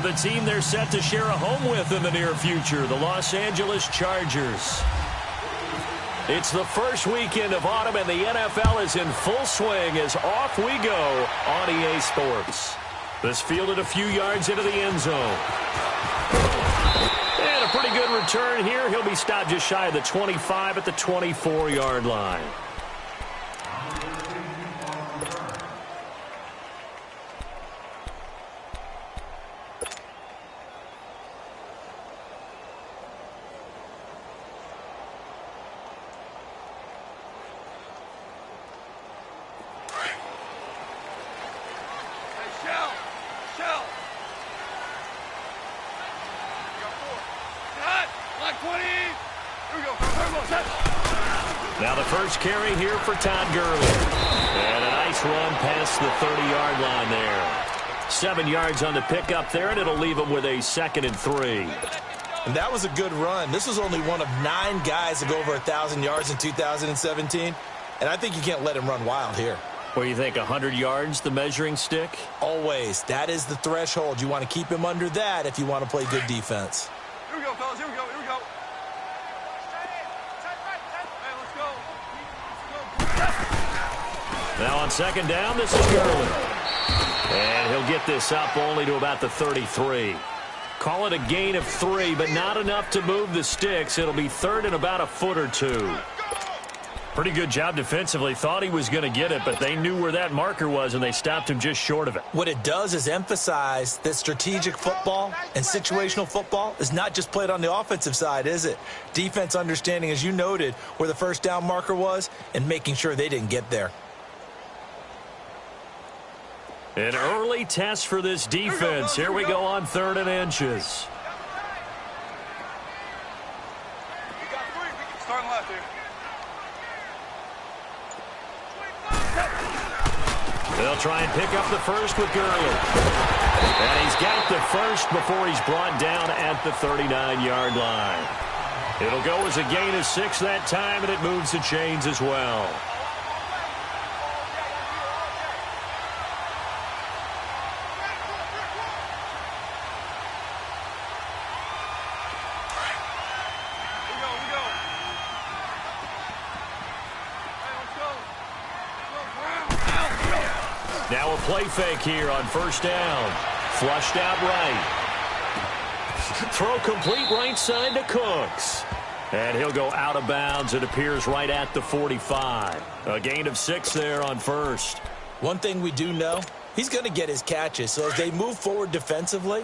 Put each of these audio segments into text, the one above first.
the team they're set to share a home with in the near future, the Los Angeles Chargers. It's the first weekend of autumn, and the NFL is in full swing as off we go on EA Sports. This fielded a few yards into the end zone. And a pretty good return here. He'll be stopped just shy of the 25 at the 24-yard line. Now the first carry here for Todd Gurley. And a nice run past the 30-yard line there. 7 yards on the pickup there, and it'll leave him with a 2nd and 3. And that was a good run. This was only one of 9 guys to go over 1,000 yards in 2017. And I think you can't let him run wild here. What do you think, 100 yards, the measuring stick? Always. That is the threshold. You want to keep him under that if you want to play good defense. Here we go, fellas. Here we go. Here we go. Now on 2nd down, this is Gurley. And he'll get this up only to about the 33. Call it a gain of 3, but not enough to move the sticks. It'll be 3rd and about a foot or 2. Pretty good job defensively. Thought he was going to get it, but they knew where that marker was, and they stopped him just short of it. What it does is emphasize that strategic football and situational football is not just played on the offensive side, is it? Defense understanding, as you noted, where the first down marker was and making sure they didn't get there. An early test for this defense. Here we go on 3rd and inches. Starting left here. They'll try and pick up the first with Gurley. And he's got the first before he's brought down at the 39-yard line. It'll go as a gain of 6 that time, and it moves the chains as well. Now a play fake here on 1st down. Flushed out right. Throw complete right side to Cooks. And he'll go out of bounds. It appears right at the 45. A gain of 6 there on 1st. One thing we do know, he's going to get his catches. So as they move forward defensively,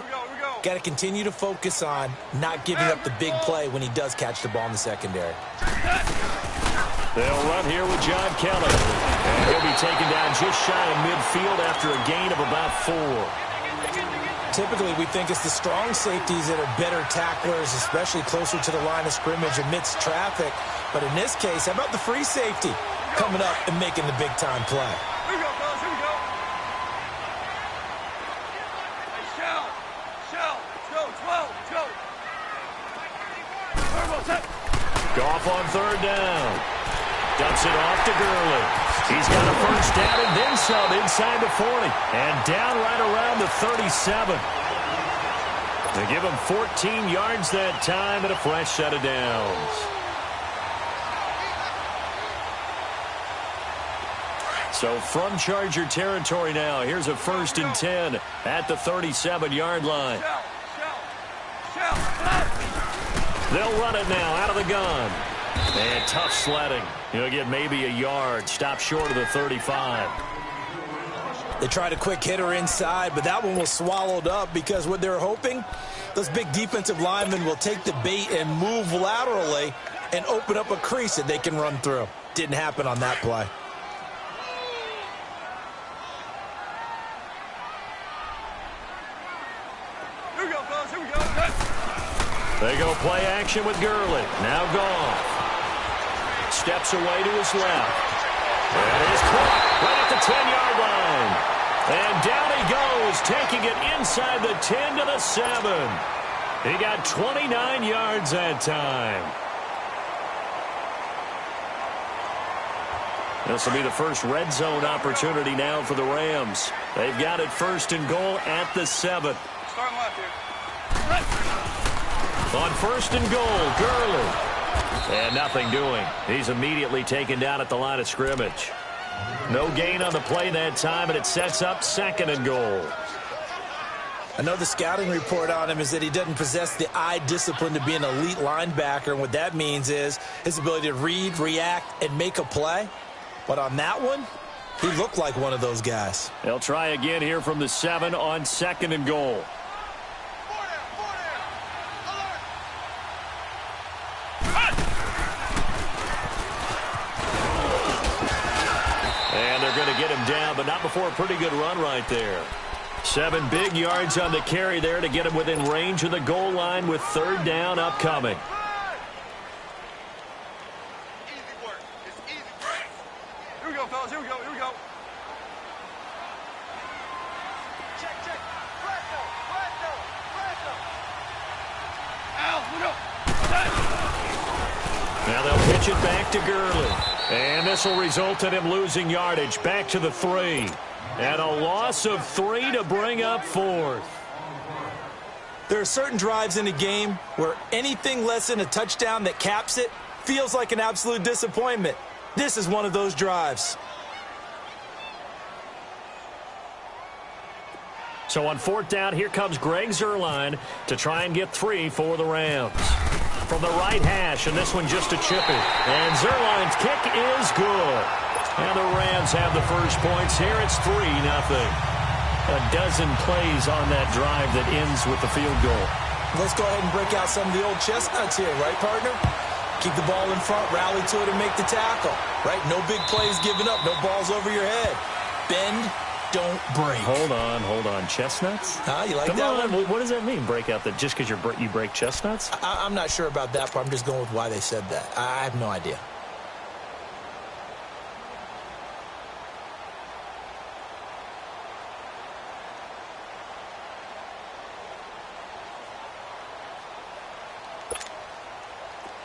got to continue to focus on not giving up the big play when he does catch the ball in the secondary. They'll run here with John Kelly. And he'll be taken down just shy of midfield after a gain of about 4. Typically, we think it's the strong safeties that are better tacklers, especially closer to the line of scrimmage amidst traffic. But in this case, how about the free safety coming up and making the big-time play? Here we go, fellas. Here we go. Hey, Shell. Let's go. 12. Let's go. Turbo set. Goff on 3rd down. Dumps it off to Gurley. He's got a first down and then some inside the 40. And down right around the 37. They give him 14 yards that time and a fresh set of downs. So from Charger territory now, here's a 1st and 10 at the 37-yard line. They'll run it now out of the gun. And tough sledding. He'll get maybe a yard. Stop short of the 35. They tried a quick hitter inside, but that one was swallowed up because what they're hoping, those big defensive linemen will take the bait and move laterally and open up a crease that they can run through. Didn't happen on that play. Here we go, fellas. Here we go. They go play action with Gurley. Now Goff. Steps away to his left. And is caught right at the 10-yard line. And down he goes, taking it inside the 10 to the 7. He got 29 yards that time. This will be the first red zone opportunity now for the Rams. They've got it 1st and goal at the 7. Start left here. On first and goal, Gurley. And nothing doing. He's immediately taken down at the line of scrimmage. No gain on the play that time, and it sets up second and goal. I know the scouting report on him is that he doesn't possess the eye discipline to be an elite linebacker, and what that means is his ability to read, react, and make a play. But on that one, he looked like one of those guys. They'll try again here from the 7 on second and goal. And they're going to get him down, but not before a pretty good run right there. 7 big yards on the carry there to get him within range of the goal line with third down upcoming. Easy work. It's easy work. Here we go, fellas. Here we go. Here we go. Check, check. Presto. Presto. Presto. Al, look up. Now they'll pitch it back to Gurley. And this will result in him losing yardage back to the 3. And a loss of 3 to bring up fourth. There are certain drives in a game where anything less than a touchdown that caps it feels like an absolute disappointment. This is one of those drives. So on fourth down, here comes Greg Zuerlein to try and get 3 for the Rams. From the right hash, and this one just a chippy. And Zuerlein's kick is good. And the Rams have the first points here. It's 3-0. A dozen plays on that drive that ends with the field goal. Let's go ahead and break out some of the old chestnuts here, right, partner? Keep the ball in front, rally to it, and make the tackle, right? No big plays given up, no balls over your head. Bend, don't break. Hold on. Chestnuts? You like Come that on. one? What does that mean, break out? Just because you break chestnuts? I'm not sure about that part. I'm just going with why they said that. I have no idea.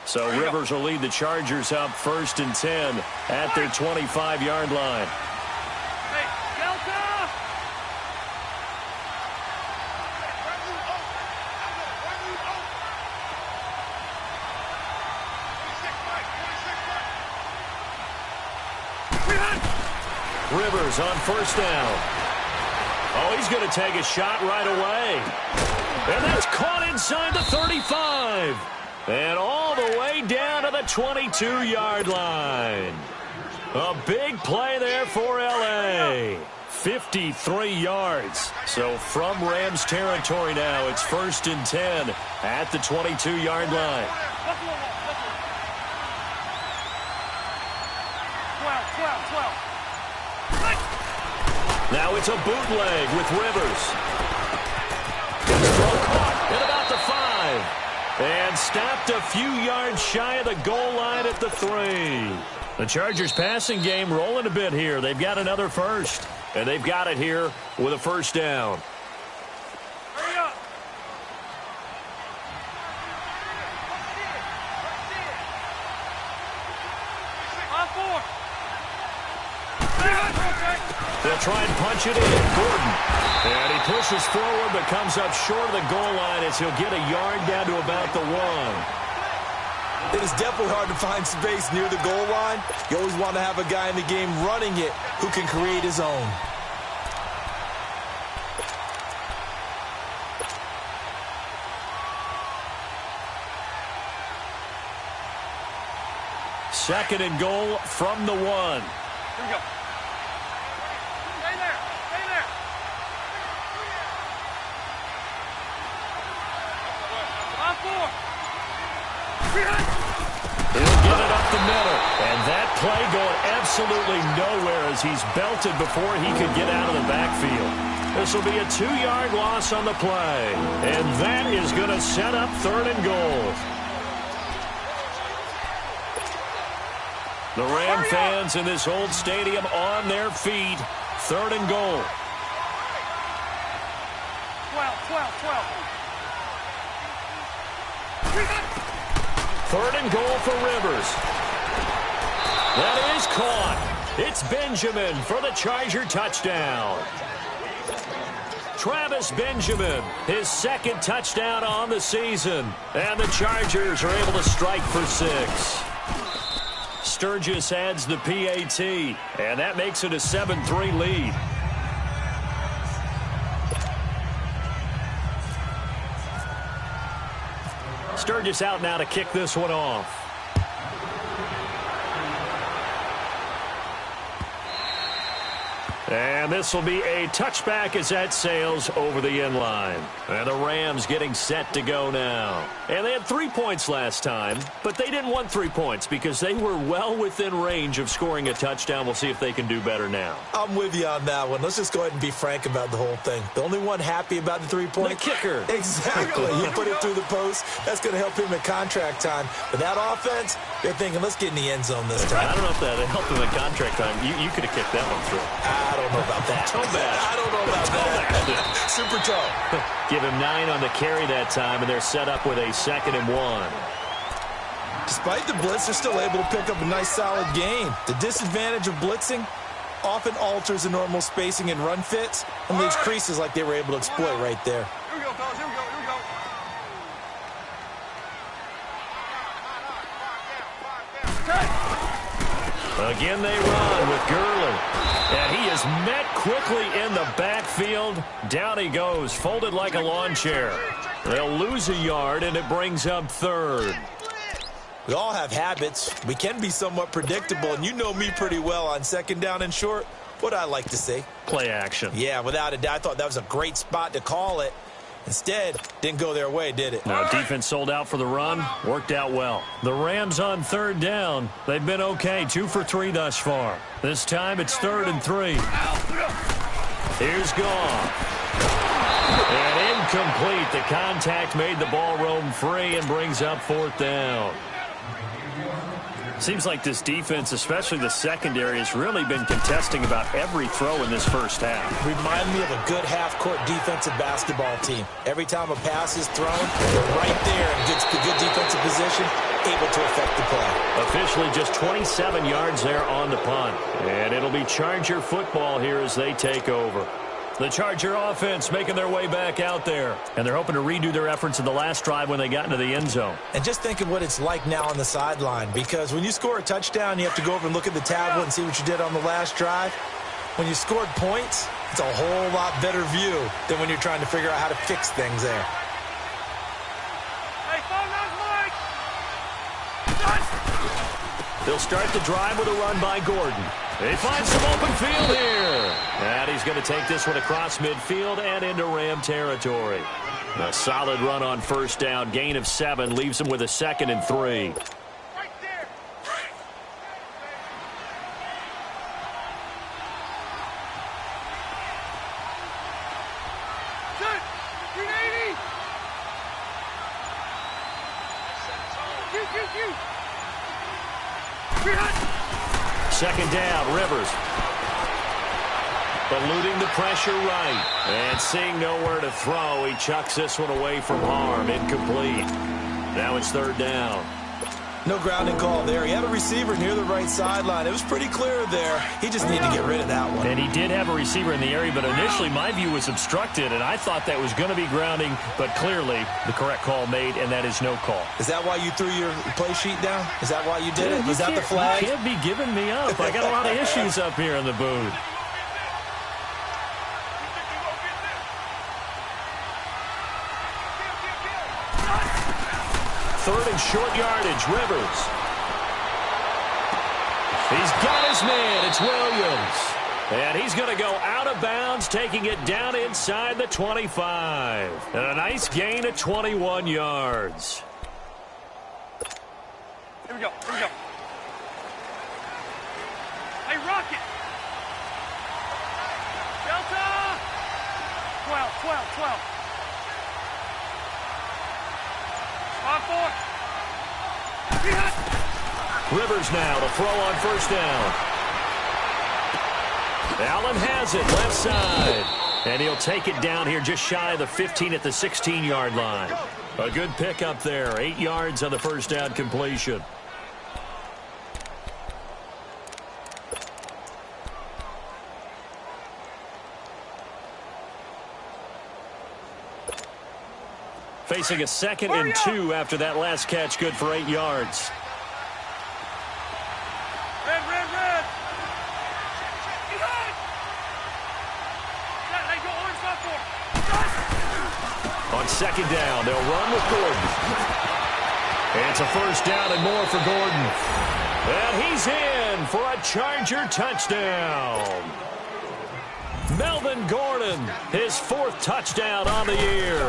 So Rivers will lead the Chargers up first and 10 at their 25-yard line. Hey, Delta! Rivers on first down. Oh, he's going to take a shot right away. And that's caught inside the 35. And all the way down to the 22-yard line. A big play there for L.A. 53 yards. So from Rams territory now, it's first and 10 at the 22-yard line. 12. Now it's a bootleg with Rivers. Throw caught at about the 5. And stopped a few yards shy of the goal line at the 3. The Chargers passing game rolling a bit here. They've got another first. And they've got it here with a first down. Hurry up. On 4. They'll try and punch it in. Gordon. And he pushes forward but comes up short of the goal line as he'll get a yard down to about the 1. It is definitely hard to find space near the goal line. You always want to have a guy in the game running it who can create his own. Second and goal from the 1. Here we go. Stay there. Stay there. On 4. He'll get it up the middle. And that play going absolutely nowhere as he's belted before he could get out of the backfield. This will be a 2-yard loss on the play. And that is going to set up third and goal. The Ram fans in this old stadium on their feet. Third and goal. 12. Third and goal for Rivers. That is caught. It's Benjamin for the Charger touchdown. Travis Benjamin, his second touchdown on the season. And the Chargers are able to strike for 6. Sturgis adds the PAT, and that makes it a 7-3 lead. Sturgis out now to kick this one off. And this will be a touchback as that sails over the end line. And the Rams getting set to go now. And they had 3 points last time, but they didn't want 3 points because they were well within range of scoring a touchdown. We'll see if they can do better now. I'm with you on that one. Let's just go ahead and be frank about the whole thing. The only one happy about the 3-point. The kicker. Exactly. You put it through the post. That's going to help him at contract time. But that offense, they're thinking, let's get in the end zone this time. I don't know if that helped him at contract time. You could have kicked that one through. I don't know about that. Toe bash. I don't know about that. Super toe. Give him 9 on the carry that time, and they're set up with a 2nd and 1. Despite the blitz, they're still able to pick up a nice, solid gain. The disadvantage of blitzing often alters the normal spacing and run fits and leaves creases like they were able to exploit right there. Here we go, fellas. Here we go. Here we go. Again they run with Gurley. And he is met quickly in the backfield. Down he goes, folded like a lawn chair. They'll lose a yard, and it brings up 3rd. We all have habits. We can be somewhat predictable, and you know me pretty well on 2nd down and short. What I like to say. Play action. Yeah, without a doubt. I thought that was a great spot to call it. Instead, didn't go their way, did it? No, defense sold out for the run. Worked out well. The Rams on 3rd down. They've been okay. 2 for 3 thus far. This time it's 3rd and 3. Here's Goff. And incomplete. The contact made the ball roam free and brings up 4th down. Seems like this defense, especially the secondary, has really been contesting about every throw in this first half. Remind me of a good half-court defensive basketball team. Every time a pass is thrown, they're right there in good defensive position, able to affect the play. Officially just 27 yards there on the punt. And it'll be Charger football here as they take over. The Charger offense making their way back out there. And they're hoping to redo their efforts in the last drive when they got into the end zone. And just think of what it's like now on the sideline. Because when you score a touchdown, you have to go over and look at the tablet and see what you did on the last drive. When you scored points, it's a whole lot better view than when you're trying to figure out how to fix things there. Hey, phone Mike! They'll start the drive with a run by Gordon. They find some open field here. And he's going to take this one across midfield and into Ram territory. A solid run on 1st down. Gain of 7 leaves him with a 2nd and 3. Right there! Good! 380! Q! 300! 2nd down, Rivers. Eluding the pressure right. And seeing nowhere to throw, he chucks this one away from harm. Incomplete. Now it's 3rd down. No grounding call there. He had a receiver near the right sideline. It was pretty clear there. He just needed to get rid of that one. And he did have a receiver in the area, but initially my view was obstructed, and I thought that was going to be grounding, but clearly the correct call made, and that is no call. Is that why you threw your play sheet down? Is that why you did it? Was that the flag? You can't be giving me up. I got a lot of issues up here in the booth. 3rd and short yardage, Rivers. He's got his man. It's Williams. And he's going to go out of bounds, taking it down inside the 25. And a nice gain of 21 yards. Here we go. Hey, Rocket! Delta! 12. 5-4. Rivers now to throw on 1st down. Allen has it left side. And he'll take it down here just shy of the 15 at the 16-yard line. A good pickup there. 8 yards on the 1st down completion. Facing a 2nd and 2 after that last catch, good for 8 yards. Red, red, red. On 2nd down, they'll run with Gordon. It's a 1st down and more for Gordon. And he's in for a Charger touchdown. Melvin Gordon, his 4th touchdown on the year.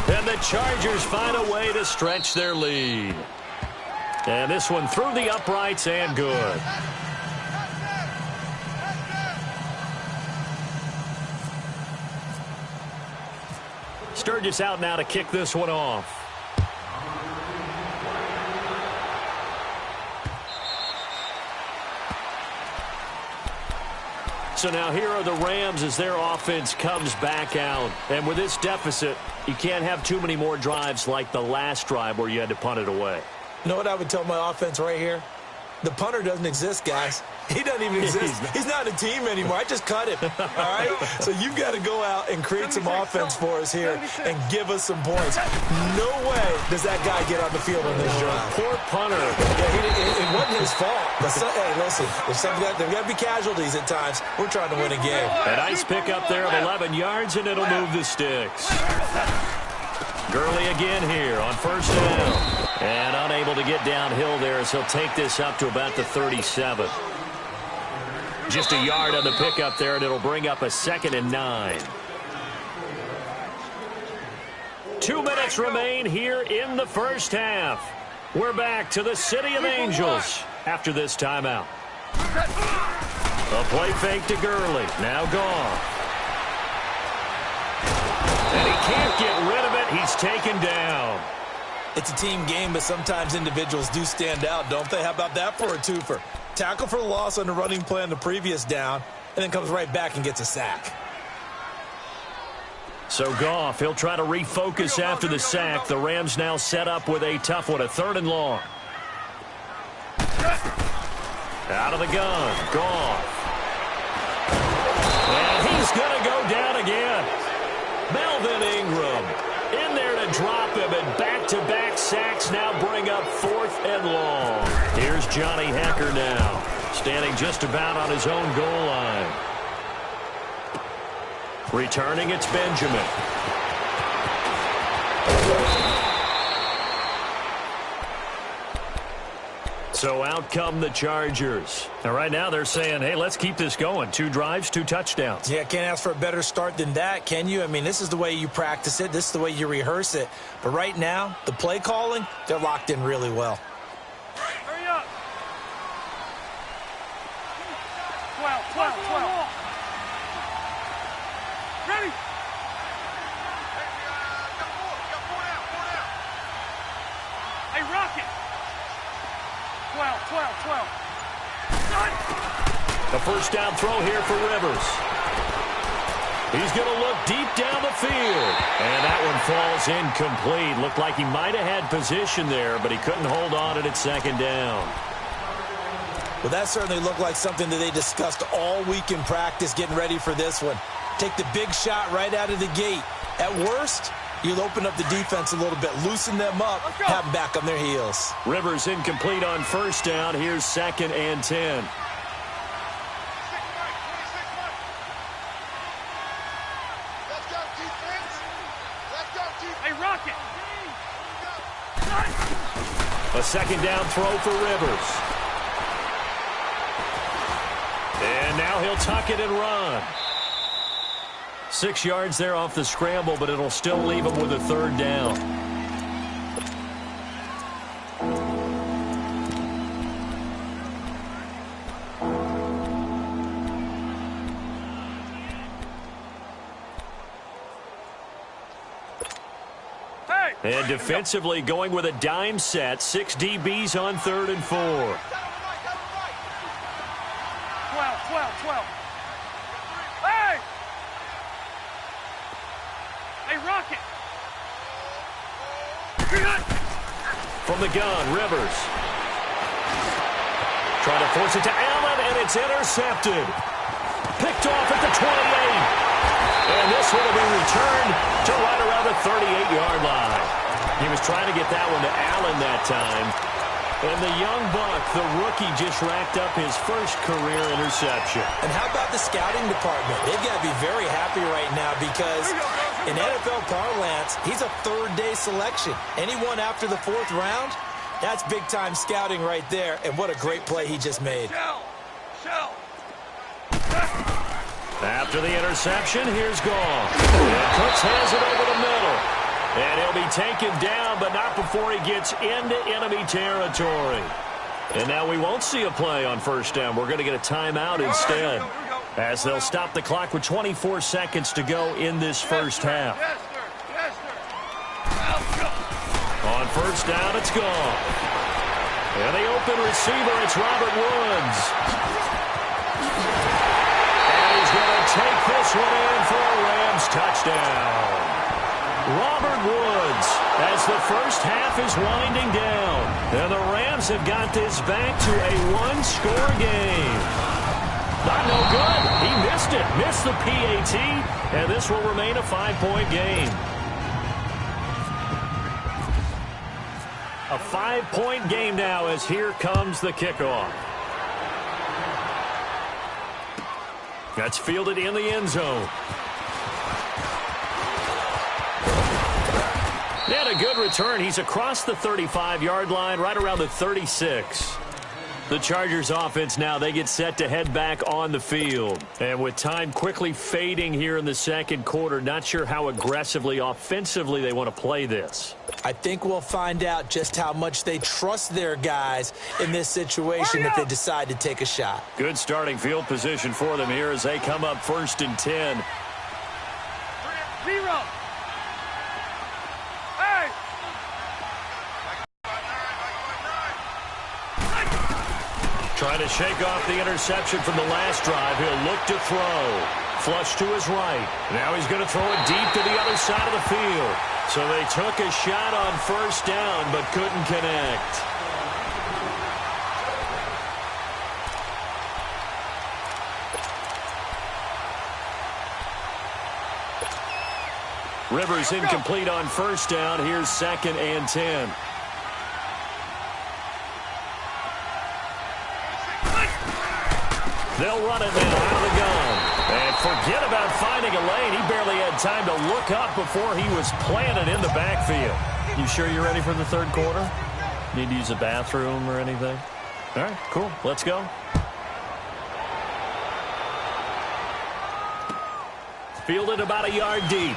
And the Chargers find a way to stretch their lead. And this one through the uprights and good. Sturgis out now to kick this one off. So now here are the Rams as their offense comes back out. And with this deficit, you can't have too many more drives like the last drive where you had to punt it away. You know what I would tell my offense right here? The punter doesn't exist, guys. He doesn't even exist. He's not a team anymore. I just cut him. All right? So you've got to go out and create some offense for us here and give us some points. No way does that guy get on the field on this drive. Poor punter. Yeah, it wasn't his fault. But hey, listen, there's got to be casualties at times. We're trying to win a game. A nice pickup there of 11 yards, and it'll move the sticks. Gurley again here on 1st down. And unable to get downhill there as he'll take this up to about the 37. Just a yard on the pickup there, and it'll bring up a 2nd and 9. 2 minutes remain here in the 1st half. We're back to the City of Angels after this timeout. A play fake to Gurley. Now gone. And he can't get rid of it. He's taken down. It's a team game, but sometimes individuals do stand out, don't they? How about that for a twofer? Tackle for loss on the running play on the previous down, and then comes right back and gets a sack. So Goff, he'll try to refocus after the sack. The Rams now set up with a tough one, a 3rd and long. Out of the gun, Goff. And he's going to go down again. Melvin Ingram in there to drop him, and back-to-back sacks now bring up 4th and long. Here's Johnny Hekker now, standing just about on his own goal line. Returning, it's Benjamin. So out come the Chargers. And right now they're saying, hey, let's keep this going. 2 drives, 2 touchdowns. Yeah, can't ask for a better start than that, can you? I mean, this is the way you practice it. This is the way you rehearse it. But right now, the play calling, they're locked in really well. Hurry up. 12. Ready? Got 4 down. Hey, Rocket. 12. The 1st down throw here for Rivers. He's going to look deep down the field. And that one falls incomplete. Looked like he might have had position there, but he couldn't hold on at 2nd down. Well, that certainly looked like something that they discussed all week in practice getting ready for this one. Take the big shot right out of the gate. At worst, you'll open up the defense a little bit, loosen them up, have them back on their heels. Rivers incomplete on 1st down. Here's 2nd and 10. Hey, Rocket. A 2nd down throw for Rivers. And now he'll tuck it and run. 6 yards there off the scramble, but it'll still leave him with a 3rd down. And defensively going with a dime set. 6 DBs on 3rd and 4. 12. Hey! Hey, Rocket! From the gun, Rivers. Trying to force it to Allen, and it's intercepted. Picked off at the 28. And this one will be returned to right around the 38-yard line. He was trying to get that one to Allen that time. And the young buck, the rookie, just racked up his first career interception. And how about the scouting department? They've got to be very happy right now because in NFL parlance, he's a third-day selection. Anyone after the fourth round, that's big-time scouting right there. And what a great play he just made. After the interception, here's Gall. And Cooks has it over the middle. And he'll be taken down, but not before he gets into enemy territory. And now we won't see a play on first down. We're going to get a timeout instead, as they'll stop the clock with 24 seconds to go in this first half. On first down, it's Gall. And the open receiver, it's Robert Woods. And he's going to take this one in for a Rams touchdown. Robert Woods, as the first half is winding down. And the Rams have got this back to a one-score game. Not no good. He missed it. Missed the PAT. And this will remain a 5-point game. A 5-point game now as here comes the kickoff. That's fielded in the end zone. And a good return. He's across the 35-yard line, right around the 36. The Chargers offense now, they get set to head back on the field. And with time quickly fading here in the second quarter, not sure how aggressively, offensively they want to play this. I think we'll find out just how much they trust their guys in this situation if they decide to take a shot. Good starting field position for them here as they come up 1st and 10. 0. Trying to shake off the interception from the last drive. He'll look to throw. Flush to his right. Now he's going to throw it deep to the other side of the field. So they took a shot on first down but couldn't connect. Rivers incomplete on first down. Here's 2nd and 10. They'll run it now out of the gun. And forget about finding a lane. He barely had time to look up before he was planted in the backfield. You sure you're ready for the third quarter? Need to use a bathroom or anything? All right, cool. Let's go. Fielded about a yard deep.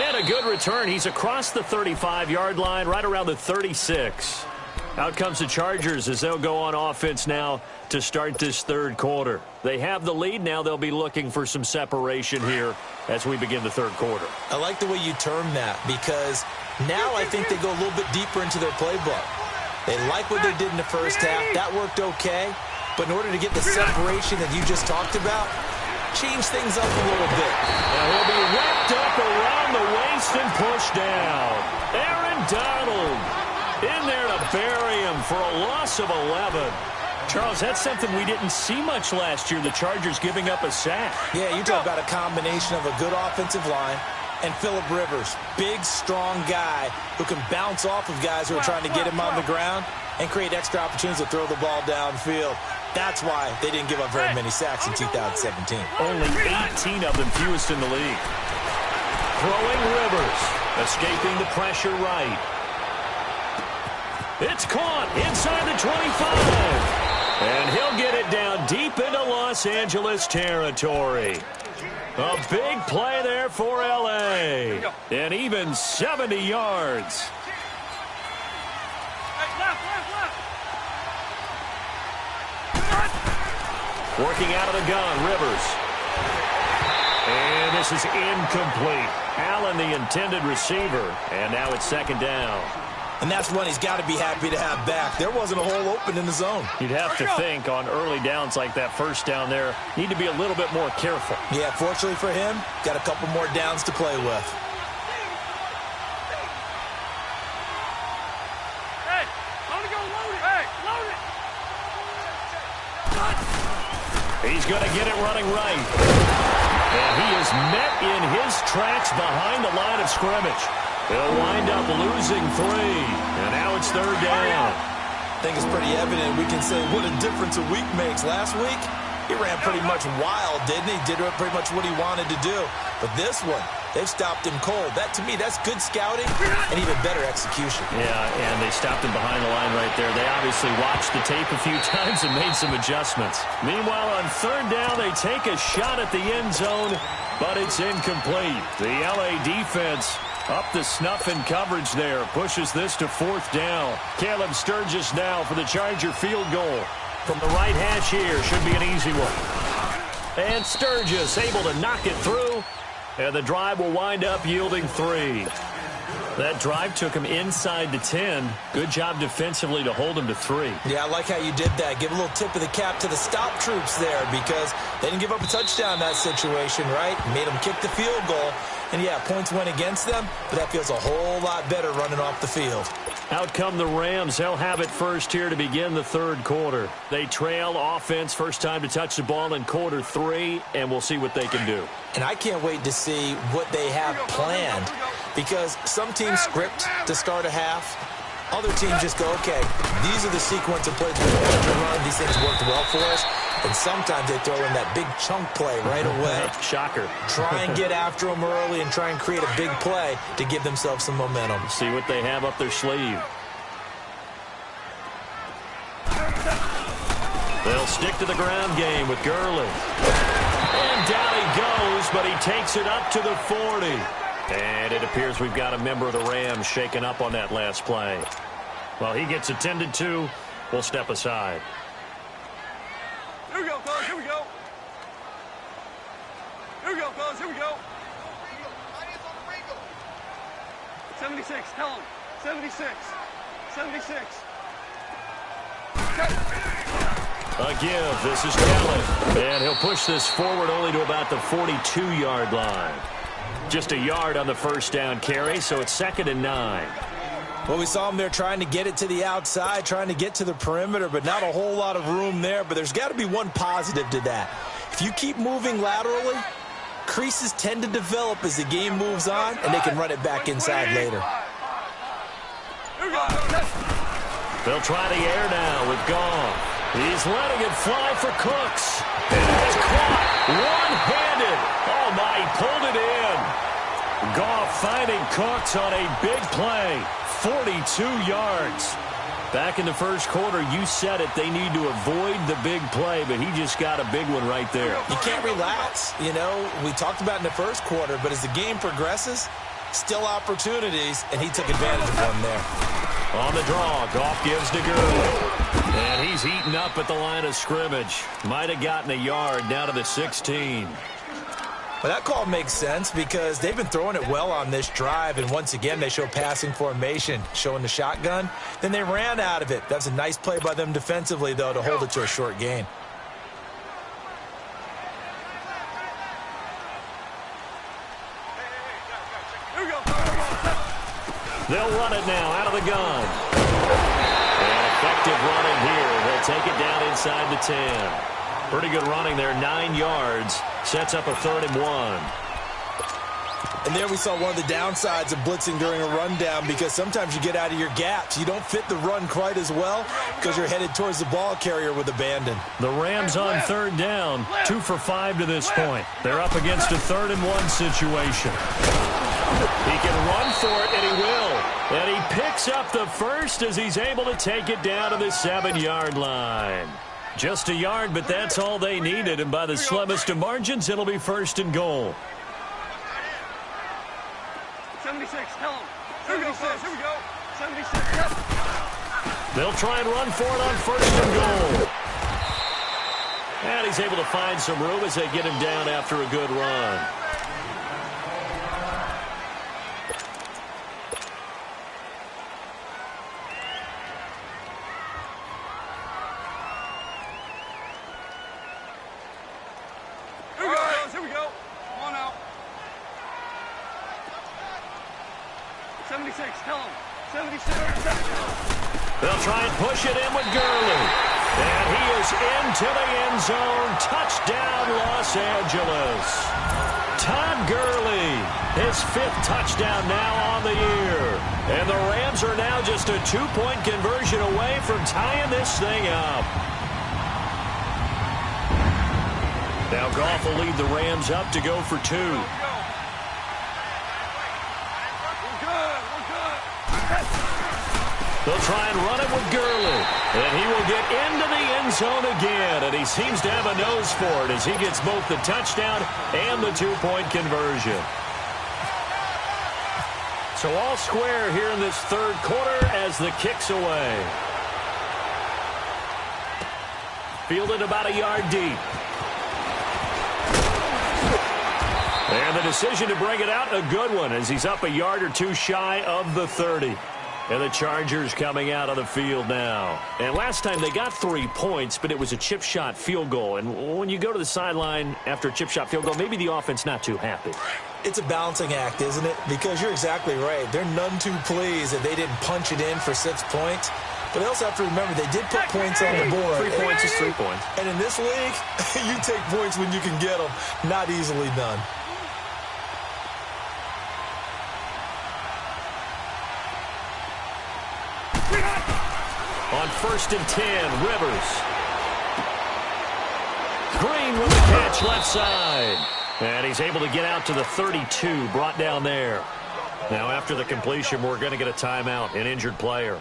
And a good return. He's across the 35-yard line, right around the 36. Out comes the Chargers as they'll go on offense now to start this third quarter. They have the lead now. They'll be looking for some separation here as we begin the third quarter. I like the way you term that because now I think they go a little bit deeper into their playbook. They like what they did in the first half. That worked okay. But in order to get the separation that you just talked about, change things up a little bit. Now he'll be wrapped up around the waist and pushed down. Aaron Donald in there to bury him for a loss of 11. Charles, that's something we didn't see much last year, the Chargers giving up a sack. Yeah, you talk about a combination of a good offensive line and Phillip Rivers, big, strong guy who can bounce off of guys who are trying to get him on the ground and create extra opportunities to throw the ball downfield. That's why they didn't give up very many sacks in 2017. Only 18 of them, fewest in the league. Throwing Rivers, escaping the pressure right. It's caught inside the 25. And he'll get it down deep into Los Angeles territory. A big play there for L.A. And even 70 yards. Working out of the gun, Rivers. And this is incomplete. Allen, the intended receiver. And now it's 2nd down. And that's one he's got to be happy to have back. There wasn't a hole open in the zone. You'd have to think on early downs like that first down there, need to be a little bit more careful. Yeah, fortunately for him, got a couple more downs to play with. Hey, I'm gonna go load it. Hey, load it. He's going to get it running right. And he is met in his tracks behind the line of scrimmage. He'll wind up losing 3. And now it's 3rd down. I think it's pretty evident. We can say what a difference a week makes. Last week, he ran pretty much wild, didn't he? Did pretty much what he wanted to do. But this one, they've stopped him cold. That, to me, that's good scouting and even better execution. Yeah, and they stopped him behind the line right there. They obviously watched the tape a few times and made some adjustments. Meanwhile, on 3rd down, they take a shot at the end zone, but it's incomplete. The LA defense up the snuff in coverage there. Pushes this to 4th down. Caleb Sturgis now for the Charger field goal. From the right hash here. Should be an easy one. And Sturgis able to knock it through. And the drive will wind up yielding 3. That drive took him inside the 10. Good job defensively to hold him to 3. Yeah, I like how you did that. Give a little tip of the cap to the stop troops there because they didn't give up a touchdown in that situation, right? Made them kick the field goal. And, yeah, points went against them, but that feels a whole lot better running off the field. Out come the Rams. They'll have it first here to begin the 3rd quarter. They trail offense, first time to touch the ball in quarter 3, and we'll see what they can do. And I can't wait to see what they have planned because some teams script to start a half. Other teams just go, okay, these are the sequence of plays we want to run. These things worked well for us. And sometimes they throw in that big chunk play right away. Shocker. Try and get after them early and try and create a big play to give themselves some momentum. See what they have up their sleeve. They'll stick to the ground game with Gurley. And down he goes, but he takes it up to the 40. And it appears we've got a member of the Rams shaken up on that last play. While he gets attended to, we'll step aside. Here we go, fellas. Here we go. Here we go, fellas. Here we go. 76. Tell him. 76. 76. A give. This is Kelly. And he'll push this forward only to about the 42-yard line. Just a yard on the first down carry, so it's 2nd and 9. Well, we saw him there trying to get it to the outside, trying to get to the perimeter, but not a whole lot of room there. But there's got to be one positive to that. If you keep moving laterally, creases tend to develop as the game moves on, and they can run it back inside later. They'll try the air now with Goff. He's letting it fly for Cooks. And it is caught one-handed. Oh, my, he pulled it in. Goff finding Cooks on a big play. 42 yards. Back in the first quarter, you said it, they need to avoid the big play, but he just got a big one right there. You can't relax. You know, we talked about in the first quarter, but as the game progresses, still opportunities, and he took advantage of one there. On the draw, Goff gives to Gurley. And he's heating up at the line of scrimmage. Might have gotten a yard down to the 16. Well, that call makes sense because they've been throwing it well on this drive, and once again, they show passing formation, showing the shotgun. Then they ran out of it. That's a nice play by them defensively, though, to hold it to a short gain. They'll run it now out of the gun. And effective running here. They'll take it down inside the 10. Pretty good running there, 9 yards. Sets up a 3rd and 1. And there we saw one of the downsides of blitzing during a rundown because sometimes you get out of your gaps. You don't fit the run quite as well because you're headed towards the ball carrier with abandon. The Rams on 3rd down, 2 for 5 to this point. They're up against a 3rd and 1 situation. He can run for it, and he will. And he picks up the first as he's able to take it down to the 7-yard line. Just a yard, but that's all they needed. And by the slimmest of margins, it'll be 1st and goal. 76, tell him. 76, here we go. 76, yep. They'll try and run for it on 1st and goal. And he's able to find some room as they get him down after a good run. Here we go. Come on out. 76, tell him. 76. They'll try and push it in with Gurley. And he is into the end zone. Touchdown, Los Angeles. Todd Gurley, his 5th touchdown now on the year. And the Rams are now just a 2-point conversion away from tying this thing up. Now Goff will lead the Rams up to go for 2. They'll try and run it with Gurley. And he will get into the end zone again. And he seems to have a nose for it as he gets both the touchdown and the 2-point conversion. So all square here in this 3rd quarter as the kick's away. Fielded about a yard deep. And the decision to bring it out, a good one, as he's up a yard or 2 shy of the 30. And the Chargers coming out on the field now. And last time they got 3 points, but it was a chip shot field goal. And when you go to the sideline after a chip shot field goal, maybe the offense not too happy. It's a balancing act, isn't it? Because you're exactly right. They're none too pleased that they didn't punch it in for 6 points. But they also have to remember they did put points on the board. 3 points is 3 points. And in this league, you take points when you can get them. Not easily done. On 1st and 10, Rivers. Green with the catch left side. And he's able to get out to the 32, brought down there. Now after the completion, we're going to get a timeout, an injured player.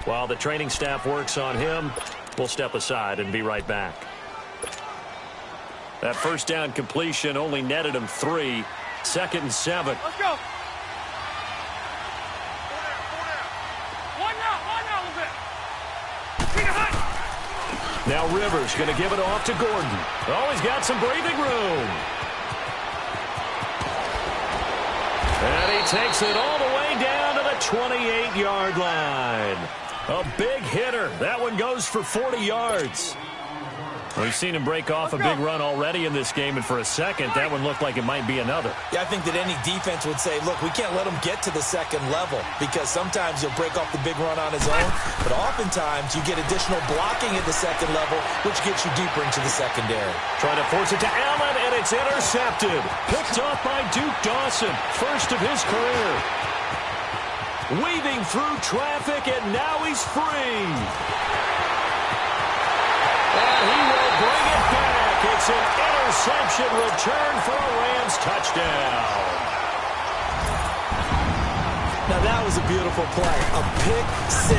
While the training staff works on him, we'll step aside and be right back. That 1st down completion only netted him 3. 2nd and 7. Let's go. Now Rivers going to give it off to Gordon. Oh, he's got some breathing room. And he takes it all the way down to the 28-yard line. A big hitter. That one goes for 40 yards. We've seen him break off a big run already in this game, and for a second, that one looked like it might be another. Yeah, I think that any defense would say, look, we can't let him get to the 2nd level because sometimes he'll break off the big run on his own, but oftentimes you get additional blocking at the 2nd level, which gets you deeper into the secondary. Trying to force it to Allen, and it's intercepted. Picked off by Duke Dawson, first of his career. Weaving through traffic, and now he's free. And he will bring it back. It's an interception return for a Rams touchdown. Now that was a beautiful play. A pick 6.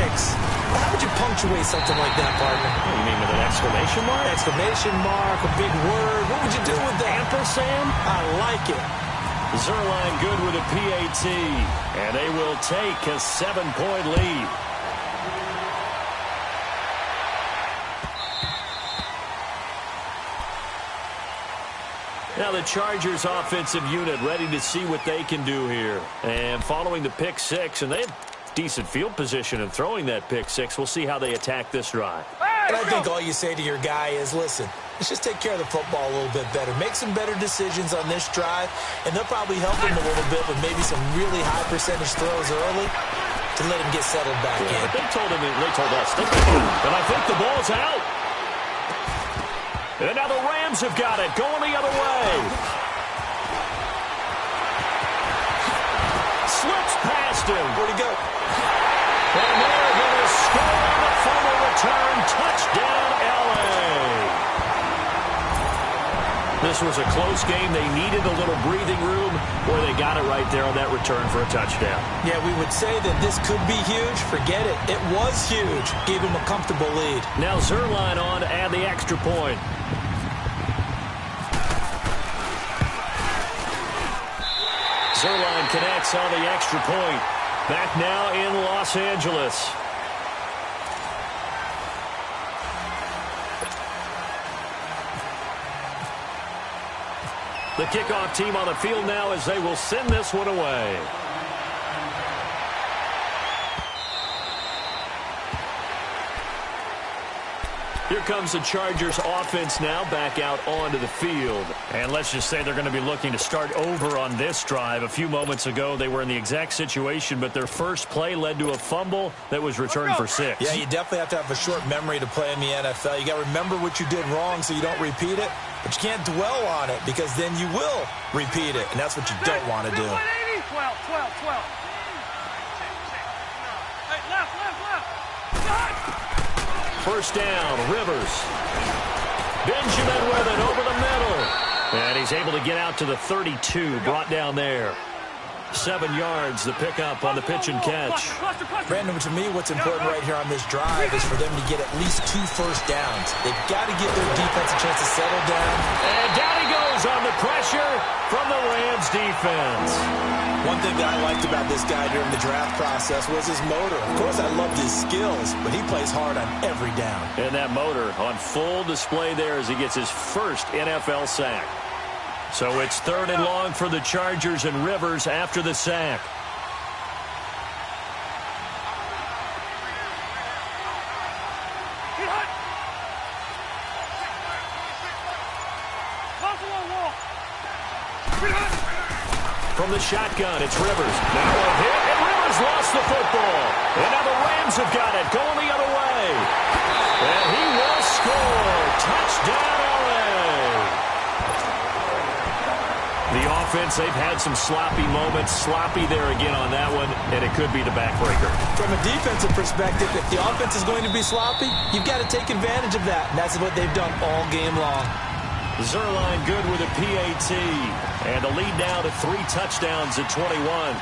How would you punctuate something like that, partner? You mean with an exclamation mark? Exclamation mark, a big word. What would you do with that? Ampersand? I like it. Zuerlein good with a PAT. And they will take a 7-point lead. Now the Chargers offensive unit ready to see what they can do here. And following the pick 6, and they have decent field position in throwing that pick 6. We'll see how they attack this drive. And I think all you say to your guy is, listen, let's just take care of the football a little bit better. Make some better decisions on this drive, and they'll probably help him a little bit with maybe some really high percentage throws early to let him get settled back in. They told us. And I think the ball's out. And now the Rams have got it, going the other way. Slips past him. Where'd he go? And they're going to score on the fumble return. Touchdown, L.A. This was a close game. They needed a little breathing room. Boy, they got it right there on that return for a touchdown. Yeah, we would say that this could be huge. Forget it. It was huge. Gave him a comfortable lead. Now Zuerlein on to add the extra point. Zuerlein connects on the extra point. Back now in Los Angeles. The kickoff team on the field now as they will send this one away. Here comes the Chargers offense now back out onto the field. And let's just say they're going to be looking to start over on this drive. A few moments ago, they were in the exact situation, but their first play led to a fumble that was returned for 6. Yeah, you definitely have to have a short memory to play in the NFL. You got to remember what you did wrong so you don't repeat it. But you can't dwell on it because then you will repeat it, and that's what you don't want to do. 12. Hey, left. First down, Rivers. Benjamin with it over the middle. And he's able to get out to the 32, brought down there. 7 yards, the pickup on the pitch and catch. Brandon, to me, what's important right here on this drive is for them to get at least 2 first downs. They've got to give their defense a chance to settle down. And down he goes on the pressure from the Rams defense. One thing that I liked about this guy during the draft process was his motor. Of course, I loved his skills, but he plays hard on every down. And that motor on full display there as he gets his first NFL sack. So it's 3rd and long for the Chargers, and Rivers after the sack. From the shotgun, it's Rivers. Now a hit, and Rivers lost the football. And now the Rams have got it, going the other way. And he will score. Touchdown, LA. The offense, they've had some sloppy moments. Sloppy there again on that one, and it could be the backbreaker. From a defensive perspective, if the offense is going to be sloppy, you've got to take advantage of that, and that's what they've done all game long. Zuerlein good with a PAT. And the lead now to 3 touchdowns at 21.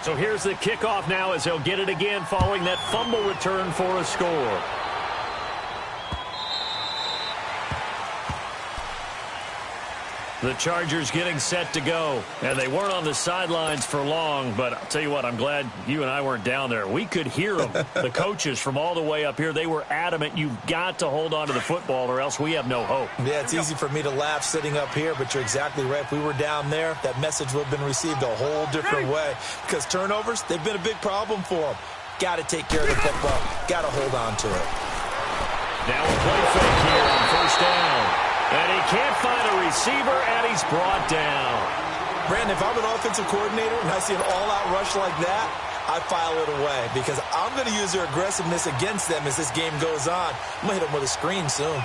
So here's the kickoff now as they'll get it again following that fumble return for a score. The Chargers getting set to go. And they weren't on the sidelines for long, but I'll tell you what, I'm glad you and I weren't down there. We could hear them. The coaches from all the way up here, they were adamant, you've got to hold on to the football or else we have no hope. Yeah, it's easy for me to laugh sitting up here, but you're exactly right. If we were down there, that message would have been received a whole different way. Because turnovers, they've been a big problem for them. Got to take care of the football. Got to hold on to it. Now a play fake here on first down. And he can't find a receiver, and he's brought down. Brandon, if I'm an offensive coordinator and I see an all-out rush like that, I file it away because I'm going to use their aggressiveness against them as this game goes on. I'm going to hit them with a screen soon.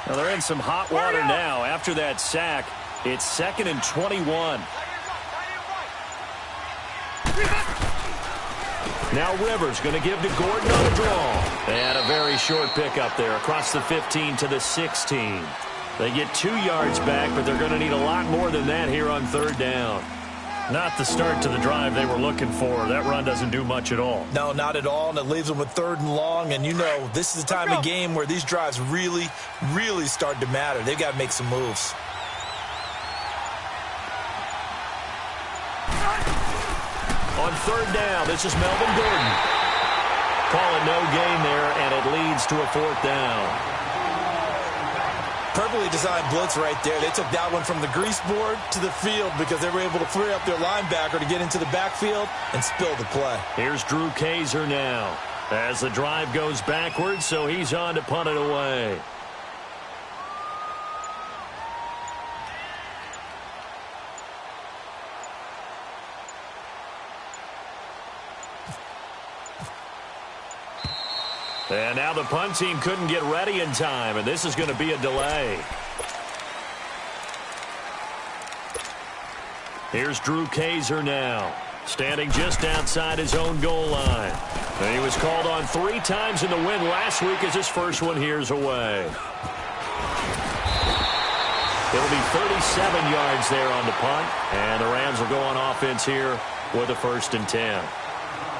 Well, they're in some hot water now. After that sack, it's 2nd and 21. Now Rivers going to give to Gordon on a draw. And a very short pickup there across the 15 to the 16. They get 2 yards back, but they're going to need a lot more than that here on 3rd down. Not the start to the drive they were looking for. That run doesn't do much at all. No, not at all, and it leaves them with 3rd and long. And you know, this is the time of game where these drives really, really start to matter. They've got to make some moves. On 3rd down, this is Melvin Gordon. Call it no gain there, and it leads to a 4th down. Perfectly designed blitz right there. They took that one from the grease board to the field because they were able to free up their linebacker to get into the backfield and spill the play. Here's Drew Kaiser now as the drive goes backwards, so he's on to punt it away. And now the punt team couldn't get ready in time, and this is going to be a delay. Here's Drew Kaiser now, standing just outside his own goal line. And he was called on 3 times in the win last week as his first one here's away. It'll be 37 yards there on the punt, and the Rams will go on offense here with a 1st and 10.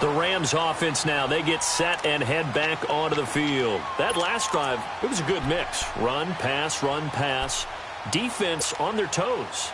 The Rams offense now, they get set and head back onto the field. That last drive, it was a good mix. Run, pass, defense on their toes.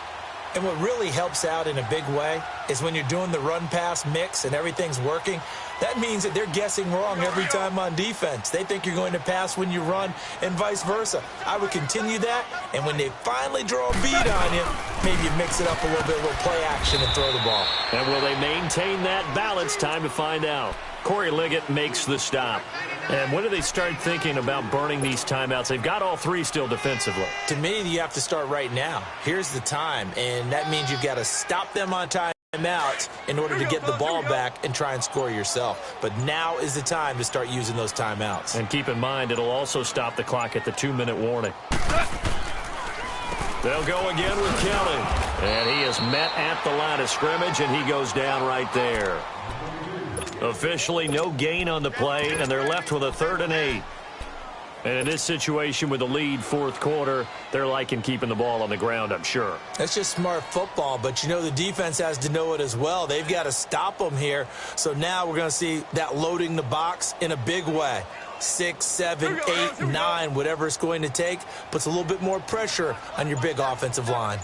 And what really helps out in a big way is when you're doing the run-pass mix and everything's working, that means that they're guessing wrong every time on defense. They think you're going to pass when you run and vice versa. I would continue that, and when they finally draw a bead on you, maybe you mix it up a little bit, a little play action and throw the ball. And will they maintain that balance? Time to find out. Corey Liggett makes the stop. And when do they start thinking about burning these timeouts? They've got all three still defensively. To me, you have to start right now. Here's the time, and that means you've got to stop them on timeout in order to get the ball back and try and score yourself. But now is the time to start using those timeouts. And keep in mind, it'll also stop the clock at the 2-minute warning. They'll go again with Kelly. And he is met at the line of scrimmage, and he goes down right there. Officially no gain on the play, and they're left with a 3rd and 8. And in this situation with the lead fourth quarter, they're liking keeping the ball on the ground, I'm sure. That's just smart football, but you know the defense has to know it as well. They've got to stop them here. So now we're going to see that loading the box in a big way. 6, 7, 8, 9, whatever it's going to take, puts a little bit more pressure on your big offensive line.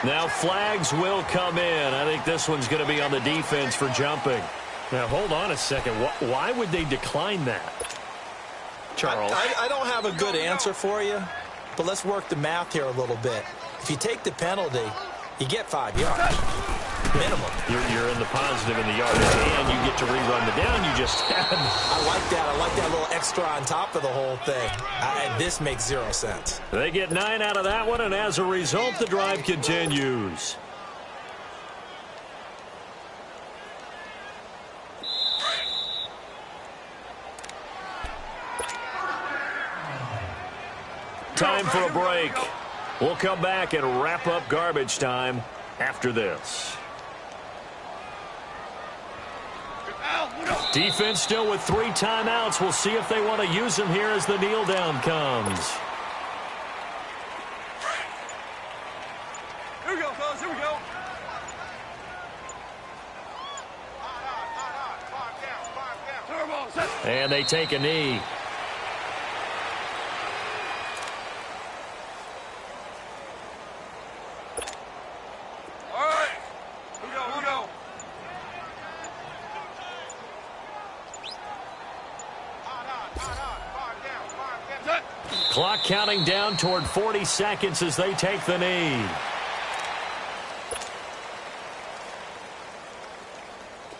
Now flags will come in. I think this one's going to be on the defense for jumping. Now, hold on a second. Why would they decline that? Charles? I don't have a good answer for you, but let's work the math here a little bit. If you take the penalty, you get 5 yards. Minimum. You're in the positive in the yardage, and you get to rerun the down you just had. I like that. I like that little extra on top of the whole thing. This makes 0 sense. They get 9 out of that one, and as a result, the drive continues. Time for a break. We'll come back and wrap up garbage time after this. Defense still with 3 timeouts. We'll see if they want to use them here as the kneel down comes. Here we go, fellas. Here we go. And they take a knee. All right. Here we go. Here we go. Clock counting down toward 40 seconds as they take the knee.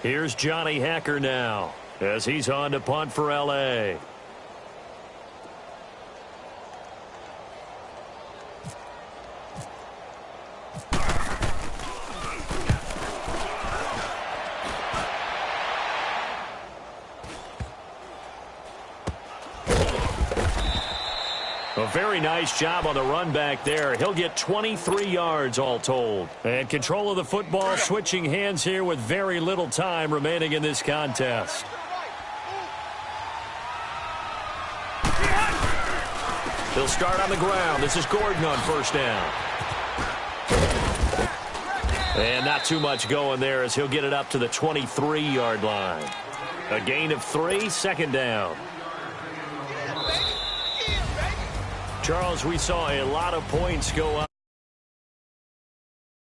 Here's Johnny Hekker now as he's on to punt for L.A. A very nice job on the run back there. He'll get 23 yards all told. And control of the football switching hands here with very little time remaining in this contest. They'll start on the ground. This is Gordon on first down. And not too much going there as he'll get it up to the 23-yard line. A gain of 3, 2nd down. Charles, we saw a lot of points go up.